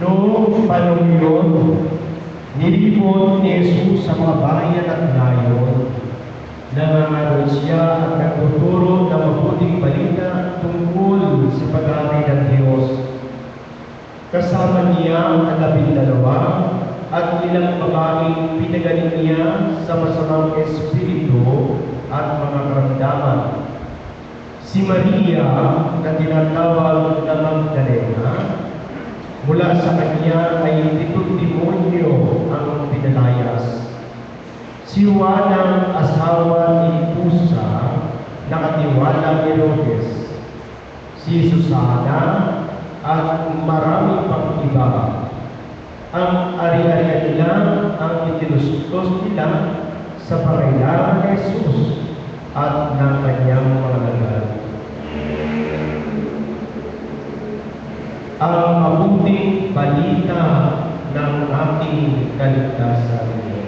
Noong panahon yun, nilipot ni Jesus sa mga bayan at layon. Nangangaral siya at nagtuturo ng mabuting balita tungkol sa pag-aari ng Diyos. Kasama niya ang 12 at ilang babaeng pinagaling niya sa masamang espiritu at mga karamdaman. Si Maria na tinatawag na Magdalena, mula sa kanya ay 7 demonyo ang pinalayas. Si Juana, asawa ni Cusa, nakatiwala ni Herodes. Si Susana at marami pang iba. Ang ari-arian nila ang itinustos nila sa pangailangan ni Jesus at ng kanyang mga lagal. Ang mabuting balita ng ating kaligtasan.